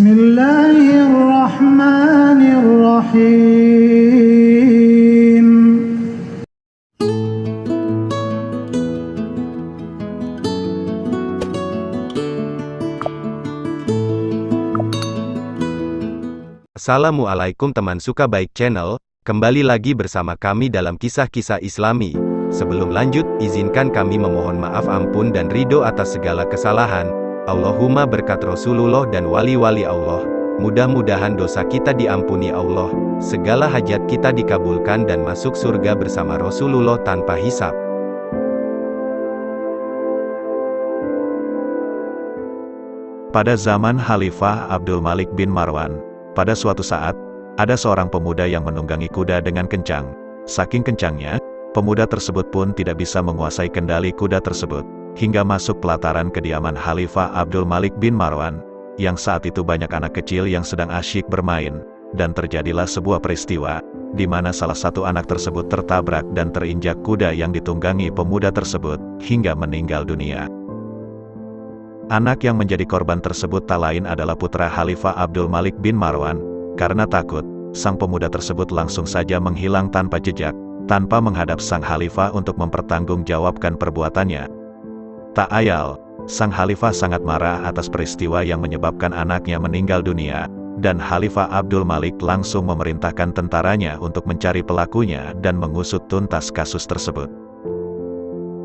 Bismillahirrahmanirrahim. Assalamualaikum teman suka baik channel, kembali lagi bersama kami dalam kisah-kisah Islami. Sebelum lanjut, izinkan kami memohon maaf ampun dan ridho atas segala kesalahan. Allahumma berkat Rasulullah dan wali-wali Allah. Mudah-mudahan dosa kita diampuni Allah, segala hajat kita dikabulkan dan masuk surga bersama Rasulullah tanpa hisab. Pada zaman Khalifah Abdul Malik bin Marwan, pada suatu saat, ada seorang pemuda yang menunggangi kuda dengan kencang. Saking kencangnya, pemuda tersebut pun tidak bisa menguasai kendali kuda tersebut, hingga masuk pelataran kediaman Khalifah Abdul Malik bin Marwan, yang saat itu banyak anak kecil yang sedang asyik bermain, dan terjadilah sebuah peristiwa, di mana salah satu anak tersebut tertabrak dan terinjak kuda yang ditunggangi pemuda tersebut, hingga meninggal dunia. Anak yang menjadi korban tersebut tak lain adalah putra Khalifah Abdul Malik bin Marwan. Karena takut, sang pemuda tersebut langsung saja menghilang tanpa jejak, tanpa menghadap sang Khalifah untuk mempertanggungjawabkan perbuatannya. Tak ayal, sang Khalifah sangat marah atas peristiwa yang menyebabkan anaknya meninggal dunia, dan Khalifah Abdul Malik langsung memerintahkan tentaranya untuk mencari pelakunya dan mengusut tuntas kasus tersebut.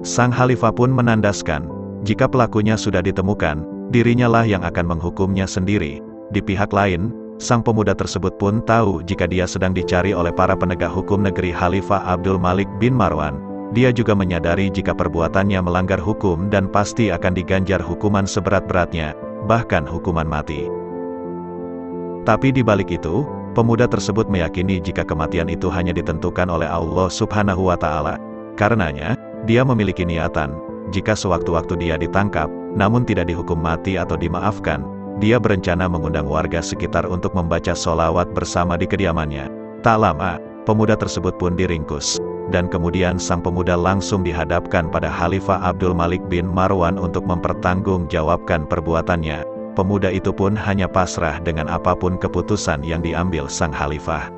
Sang Khalifah pun menandaskan, jika pelakunya sudah ditemukan, dirinya lah yang akan menghukumnya sendiri. Di pihak lain, sang pemuda tersebut pun tahu jika dia sedang dicari oleh para penegak hukum negeri Khalifah Abdul Malik bin Marwan. Dia juga menyadari jika perbuatannya melanggar hukum dan pasti akan diganjar hukuman seberat-beratnya, bahkan hukuman mati. Tapi di balik itu, pemuda tersebut meyakini jika kematian itu hanya ditentukan oleh Allah Subhanahu wa Ta'ala. Karenanya, dia memiliki niatan, jika sewaktu-waktu dia ditangkap, namun tidak dihukum mati atau dimaafkan, dia berencana mengundang warga sekitar untuk membaca sholawat bersama di kediamannya. Tak lama, pemuda tersebut pun diringkus, dan kemudian sang pemuda langsung dihadapkan pada Khalifah Abdul Malik bin Marwan untuk mempertanggungjawabkan perbuatannya. Pemuda itu pun hanya pasrah dengan apapun keputusan yang diambil sang Khalifah.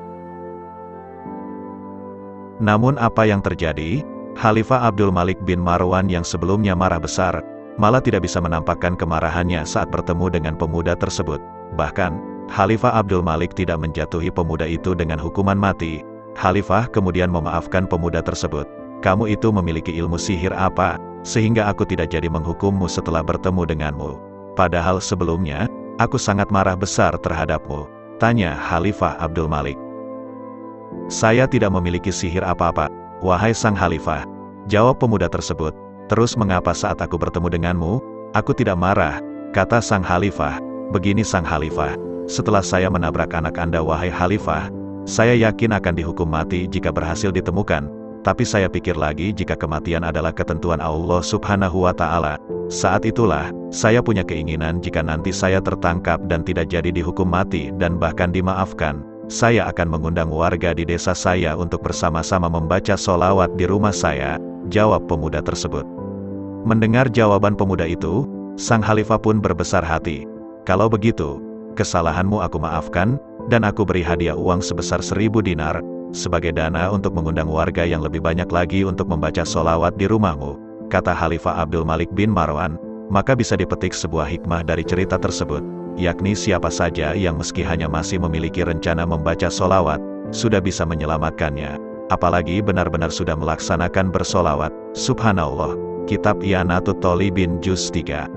Namun apa yang terjadi? Khalifah Abdul Malik bin Marwan yang sebelumnya marah besar, malah tidak bisa menampakkan kemarahannya saat bertemu dengan pemuda tersebut. Bahkan, Khalifah Abdul Malik tidak menjatuhi pemuda itu dengan hukuman mati. Khalifah kemudian memaafkan pemuda tersebut. Kamu itu memiliki ilmu sihir apa, sehingga aku tidak jadi menghukummu setelah bertemu denganmu? Padahal sebelumnya, aku sangat marah besar terhadapmu, tanya Khalifah Abdul Malik. Saya tidak memiliki sihir apa-apa, wahai sang Khalifah, jawab pemuda tersebut. Terus mengapa saat aku bertemu denganmu, aku tidak marah, kata sang Khalifah. Begini sang Khalifah, setelah saya menabrak anak Anda wahai Khalifah, saya yakin akan dihukum mati jika berhasil ditemukan, tapi saya pikir lagi jika kematian adalah ketentuan Allah Subhanahu wa Ta'ala. Saat itulah, saya punya keinginan jika nanti saya tertangkap dan tidak jadi dihukum mati dan bahkan dimaafkan, saya akan mengundang warga di desa saya untuk bersama-sama membaca sholawat di rumah saya, jawab pemuda tersebut. Mendengar jawaban pemuda itu, sang Khalifah pun berbesar hati. Kalau begitu, kesalahanmu aku maafkan, dan aku beri hadiah uang sebesar 1000 dinar, sebagai dana untuk mengundang warga yang lebih banyak lagi untuk membaca sholawat di rumahmu, kata Khalifah Abdul Malik bin Marwan. Maka bisa dipetik sebuah hikmah dari cerita tersebut, yakni siapa saja yang meski hanya masih memiliki rencana membaca sholawat, sudah bisa menyelamatkannya. Apalagi benar-benar sudah melaksanakan bersolawat. Subhanallah. Kitab I'anatul Thalibin Juz 3.